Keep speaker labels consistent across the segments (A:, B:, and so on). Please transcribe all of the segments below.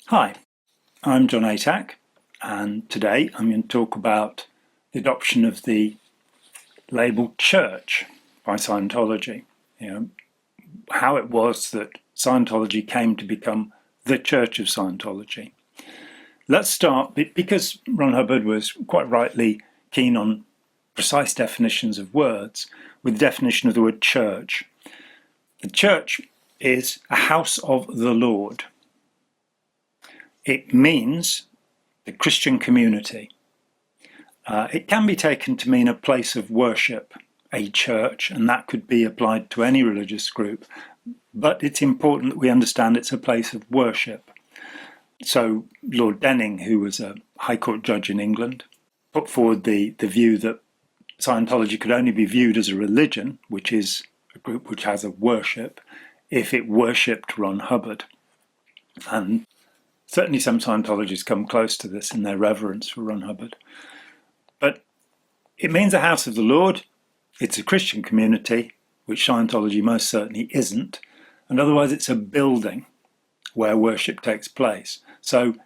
A: Hi, I'm John Atack, and today I'm going to talk about the adoption of the label church by Scientology. How it was that Scientology came to become the Church of Scientology. Let's start, because Ron Hubbard was quite rightly keen on precise definitions of words, with the definition of the word church. The church is a house of the Lord. It means the Christian community. It can be taken to mean a place of worship, a church, and that could be applied to any religious group. But it's important that we understand it's a place of worship. So Lord Denning, who was a High Court judge in England, put forward the view that Scientology could only be viewed as a religion, which is a group which has a worship, if it worshipped Ron Hubbard. And certainly some Scientologists come close to this in their reverence for Ron Hubbard. But it means a house of the Lord. It's a Christian community, which Scientology most certainly isn't. And otherwise it's a building where worship takes place. So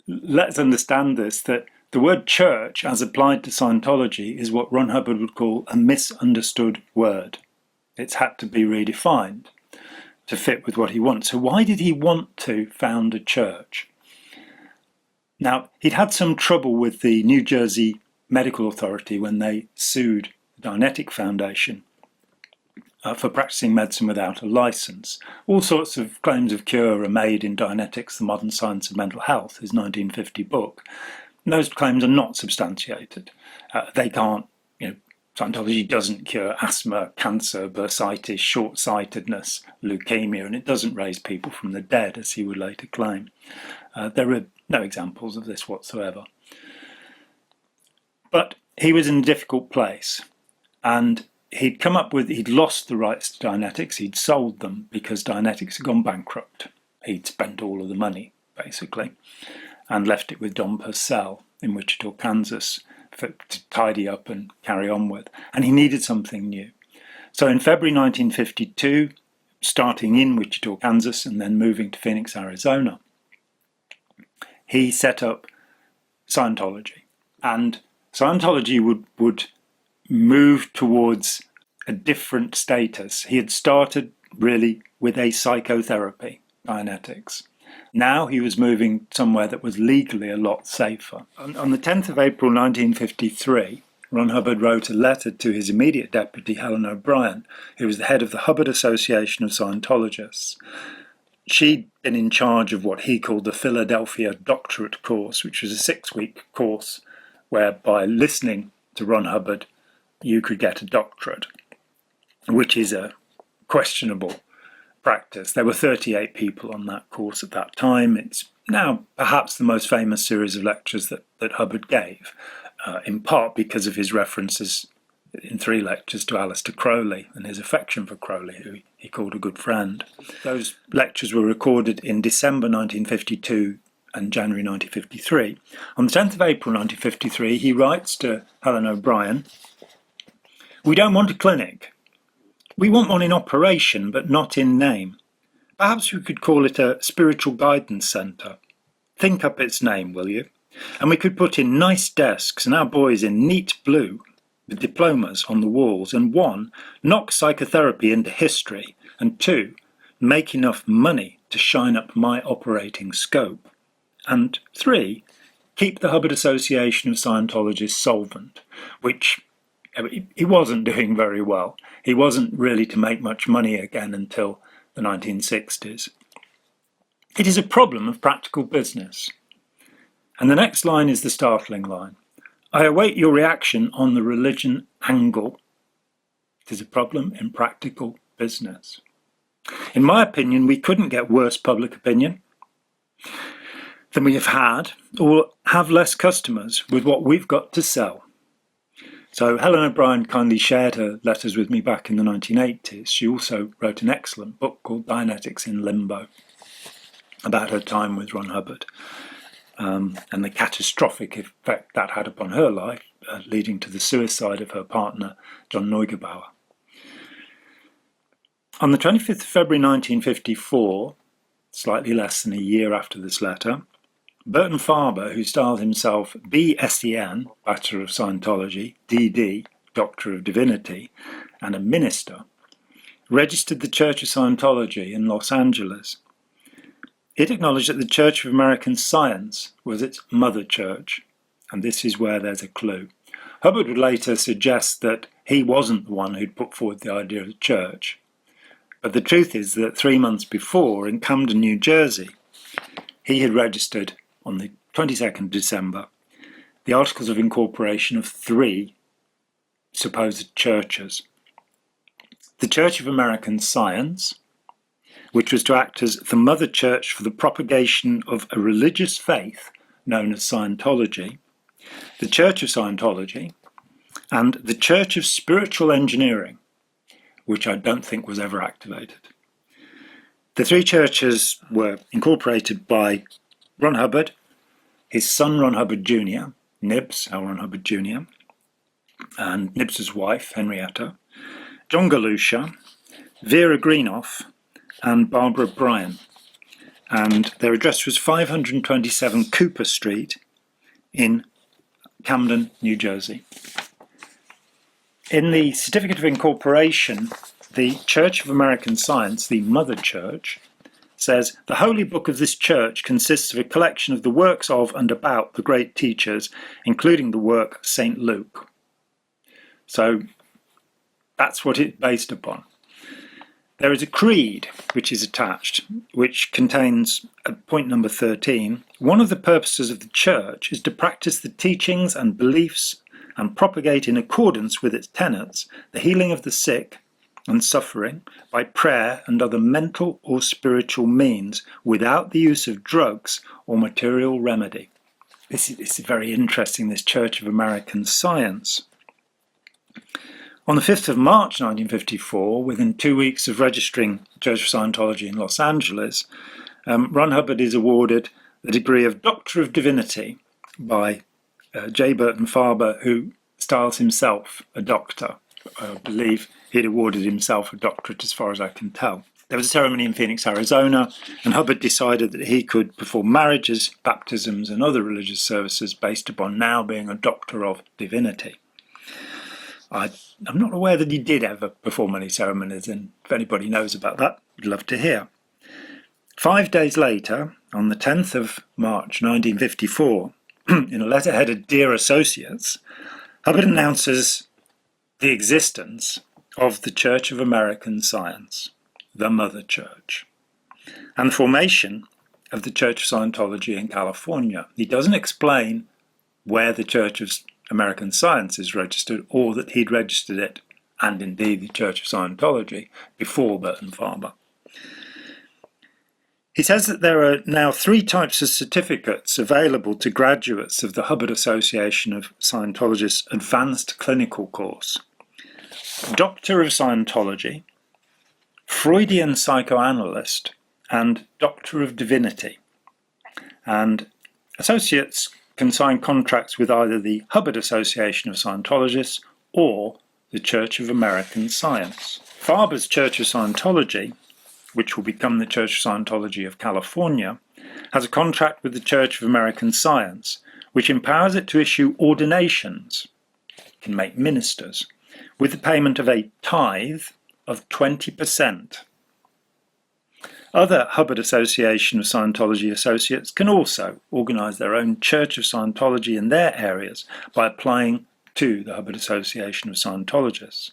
A: let's understand this, that the word church, as applied to Scientology, is what Ron Hubbard would call a misunderstood word. It's had to be redefined to fit with what he wants. So why did he want to found a church? Now, he'd had some trouble with the New Jersey Medical Authority when they sued the Dianetic Foundation for practicing medicine without a license. All sorts of claims of cure are made in Dianetics, the Modern Science of Mental Health, his 1950 book. And those claims are not substantiated. They can't, Scientology doesn't cure asthma, cancer, bursitis, short-sightedness, leukemia, and it doesn't raise people from the dead, as he would later claim. There are no examples of this whatsoever. But he was in a difficult place, and he'd lost the rights to Dianetics. He'd sold them because Dianetics had gone bankrupt. He'd spent all of the money, basically, and left it with Don Purcell in Wichita, Kansas, to tidy up and carry on with. And he needed something new. So in February 1952, starting in Wichita, Kansas, and then moving to Phoenix, Arizona, he set up Scientology. And Scientology would move towards a different status. He had started really with a psychotherapy, Dianetics. Now he was moving somewhere that was legally a lot safer. On the 10th of April 1953, Ron Hubbard wrote a letter to his immediate deputy, Helen O'Brien, who was the head of the Hubbard Association of Scientologists. She'd been in charge of what he called the Philadelphia Doctorate course, which was a 6-week course where by listening to Ron Hubbard, you could get a doctorate, which is a questionable practice. There were 38 people on that course at that time. It's now perhaps the most famous series of lectures that Hubbard gave, in part because of his references in 3 lectures to Aleister Crowley and his affection for Crowley, who he called a good friend. Those lectures were recorded in December 1952 and January 1953. On the 10th of April 1953, he writes to Helen O'Brien, "We don't want a clinic. We want one in operation, but not in name. Perhaps we could call it a spiritual guidance centre. Think up its name, will you? And we could put in nice desks and our boys in neat blue with diplomas on the walls, and 1, knock psychotherapy into history, and 2, make enough money to shine up my operating scope, and 3, keep the Hubbard Association of Scientologists solvent," which he wasn't doing very well. He wasn't really to make much money again until the 1960s. It is a problem of practical business. And the next line is the startling line. "I await your reaction on the religion angle. It is a problem in practical business." In my opinion, we couldn't get worse public opinion than we have had, or have less customers with what we've got to sell. So Helen O'Brien kindly shared her letters with me back in the 1980s. She also wrote an excellent book called Dianetics in Limbo about her time with Ron Hubbard and the catastrophic effect that had upon her life, leading to the suicide of her partner, John Neugebauer. On the 25th of February 1954, slightly less than a year after this letter, Burton Farber, who styled himself B.Sen., Bachelor of Scientology, D.D., Doctor of Divinity, and a minister, registered the Church of Scientology in Los Angeles. It acknowledged that the Church of American Science was its mother church, and this is where there's a clue. Hubbard would later suggest that he wasn't the one who'd put forward the idea of the church, but the truth is that 3 months before, in Camden, New Jersey, he had registered on the 22nd of December the Articles of Incorporation of 3 supposed churches. The Church of American Science, which was to act as the mother church for the propagation of a religious faith known as Scientology, the Church of Scientology, and the Church of Spiritual Engineering, which I don't think was ever activated. The 3 churches were incorporated by Ron Hubbard, his son Ron Hubbard Jr., Nibs, L. Ron Hubbard Jr., and Nibs's wife, Henrietta, John Galusha, Vera Greenough, and Barbara Bryan. And their address was 527 Cooper Street in Camden, New Jersey. In the Certificate of Incorporation, the Church of American Science, the mother church, says, "The holy book of this church consists of a collection of the works of and about the great teachers, including the work of St. Luke." So that's what it's based upon. There is a creed which is attached, which contains, at point number 13, "One of the purposes of the church is to practice the teachings and beliefs and propagate in accordance with its tenets the healing of the sick and suffering by prayer and other mental or spiritual means without the use of drugs or material remedy." This is very interesting, this Church of American Science. On the 5th of March 1954, within 2 weeks of registering Church of Scientology in Los Angeles, Ron Hubbard is awarded the degree of Doctor of Divinity by J. Burton Farber, who styles himself a doctor. I believe he'd awarded himself a doctorate as far as I can tell. There was a ceremony in Phoenix, Arizona, and Hubbard decided that he could perform marriages, baptisms, and other religious services based upon now being a Doctor of Divinity. I'm not aware that he did ever perform any ceremonies, and if anybody knows about that, I'd love to hear. 5 days later, on the 10th of March 1954, in a letter headed "Dear Associates," Hubbard announces the existence of the Church of American Science, the mother church, and the formation of the Church of Scientology in California. He doesn't explain where the Church of American Science is registered, or that he'd registered it, and indeed the Church of Scientology, before Burton Farber. He says that there are now 3 types of certificates available to graduates of the Hubbard Association of Scientologists Advanced Clinical Course: Doctor of Scientology, Freudian Psychoanalyst, and Doctor of Divinity. And associates can sign contracts with either the Hubbard Association of Scientologists or the Church of American Science. Farber's Church of Scientology, which will become the Church of Scientology of California, has a contract with the Church of American Science, which empowers it to issue ordinations, it can make ministers, with the payment of a tithe of 20%. Other Hubbard Association of Scientology associates can also organise their own Church of Scientology in their areas by applying to the Hubbard Association of Scientologists,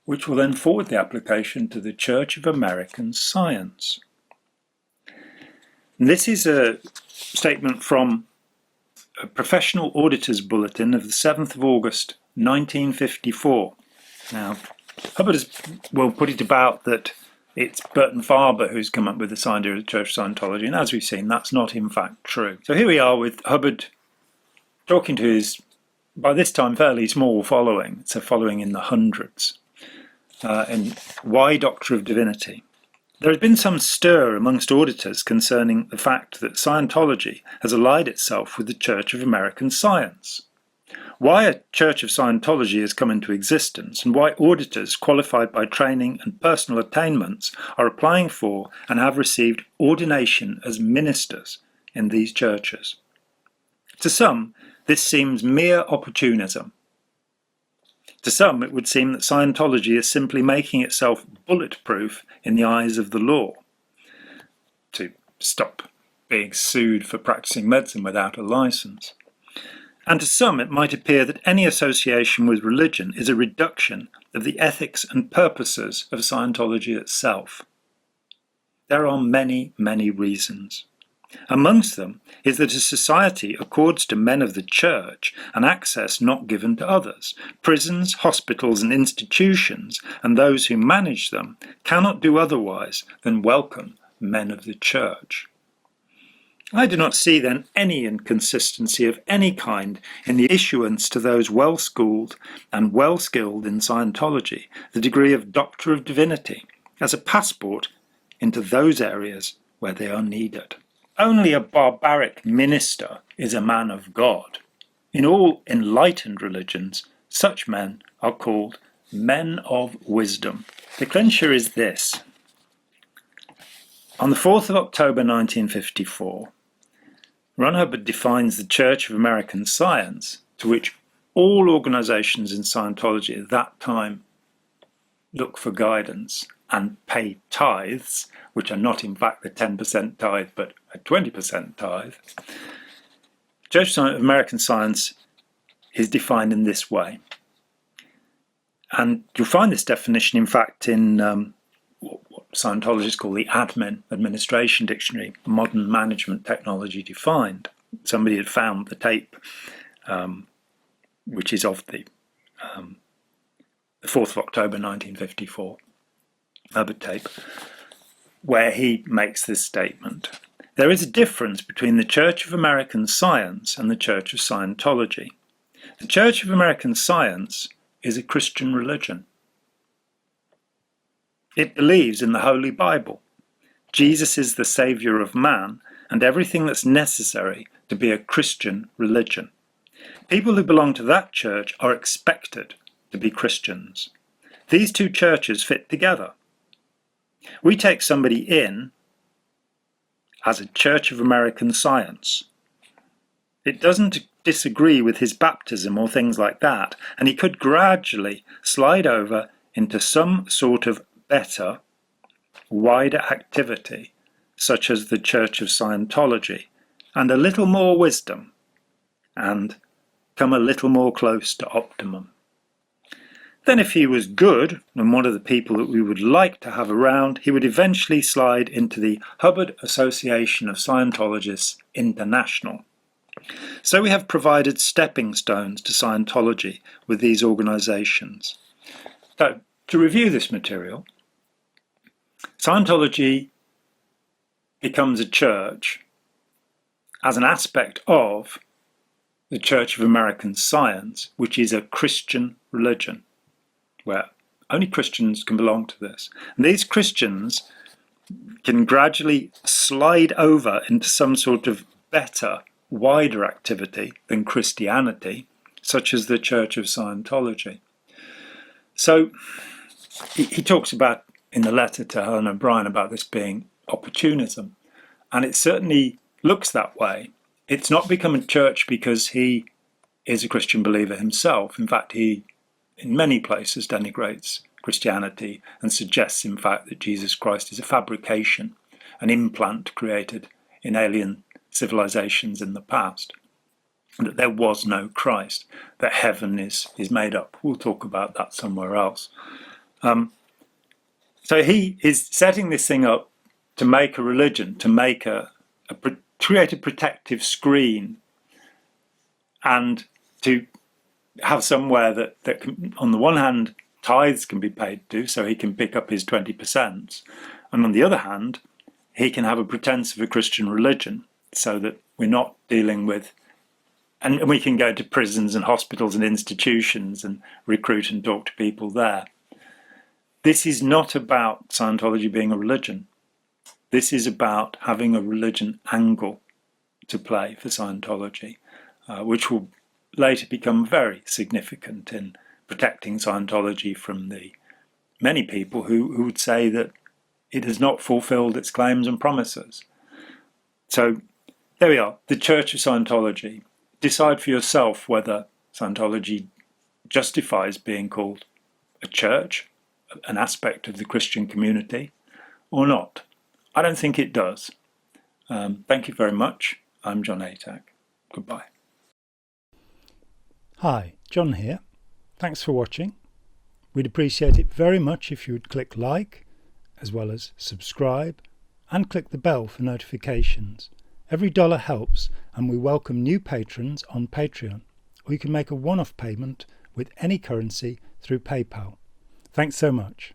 A: which will then forward the application to the Church of American Science. And this is a statement from a Professional Auditors Bulletin of the 7th of August 1954. Now, Hubbard has put it about that it's Burton Farber who's come up with this idea of the Church of Scientology, and as we've seen, that's not in fact true. So here we are with Hubbard talking to his, by this time, fairly small following. It's a following in the hundreds. And why Doctor of Divinity? There has been some stir amongst auditors concerning the fact that Scientology has allied itself with the Church of American Science. why a Church of Scientology has come into existence, and why auditors qualified by training and personal attainments are applying for and have received ordination as ministers in these churches. To some, this seems mere opportunism. To some, it would seem that Scientology is simply making itself bulletproof in the eyes of the law to stop being sued for practicing medicine without a license. And to some, it might appear that any association with religion is a reduction of the ethics and purposes of Scientology itself. There are many, many reasons. Amongst them is that a society accords to men of the church an access not given to others. Prisons, hospitals and institutions, and those who manage them, cannot do otherwise than welcome men of the church. I do not see then any inconsistency of any kind in the issuance to those well-schooled and well-skilled in Scientology the degree of Doctor of Divinity as a passport into those areas where they are needed. Only a barbaric minister is a man of God. In all enlightened religions, such men are called men of wisdom. The clincher is this. On the 4th of October 1954, Ron Hubbard defines the Church of American Science, to which all organizations in Scientology at that time look for guidance and pay tithes, which are not in fact the 10% tithe, but a 20% tithe. Church of American Science is defined in this way. And you'll find this definition, in fact, in what Scientologists call the Admin Administration Dictionary, Modern Management Technology Defined. Somebody had found the tape, which is of the 4th of October 1954, Hubbard tape, where he makes this statement. There is a difference between the Church of American Science and the Church of Scientology. The Church of American Science is a Christian religion. It believes in the Holy Bible. Jesus is the Saviour of man and everything that's necessary to be a Christian religion. People who belong to that church are expected to be Christians. These two churches fit together. We take somebody in as a Church of American Science. It doesn't disagree with his baptism or things like that, and he could gradually slide over into some sort of better, wider activity, such as the Church of Scientology, and a little more wisdom, and come a little more close to optimum. Then if he was good, and one of the people that we would like to have around, he would eventually slide into the Hubbard Association of Scientologists International. So we have provided stepping stones to Scientology with these organizations. So, to review this material, Scientology becomes a church as an aspect of the Church of American Science, which is a Christian religion, where only Christians can belong to this. And these Christians can gradually slide over into some sort of better, wider activity than Christianity, such as the Church of Scientology. So he talks about, in the letter to Helen O'Brien, about this being opportunism. And it certainly looks that way. It's not become a church because he is a Christian believer himself. In fact, he, in many places, denigrates Christianity and suggests, in fact, that Jesus Christ is a fabrication, an implant created in alien civilizations in the past, and that there was no Christ, that heaven is made up. We'll talk about that somewhere else. So he is setting this thing up to make a religion, to make create a protective screen, and to have somewhere that can, on the one hand, tithes can be paid to, so he can pick up his 20%, and on the other hand, he can have a pretense of a Christian religion, so that we're not dealing with, and we can go to prisons and hospitals and institutions and recruit and talk to people there. This is not about Scientology being a religion. This is about having a religion angle to play for Scientology, which will later become very significant in protecting Scientology from the many people who would say that it has not fulfilled its claims and promises. So there we are, the Church of Scientology. Decide for yourself whether Scientology justifies being called a church, an aspect of the Christian community, or not. I don't think it does. Thank you very much. I'm John Atack. Goodbye.
B: Hi, John here. Thanks for watching. We'd appreciate it very much if you would click like, as well as subscribe, and click the bell for notifications. Every dollar helps, and we welcome new patrons on Patreon, or you can make a one-off payment with any currency through PayPal. Thanks so much.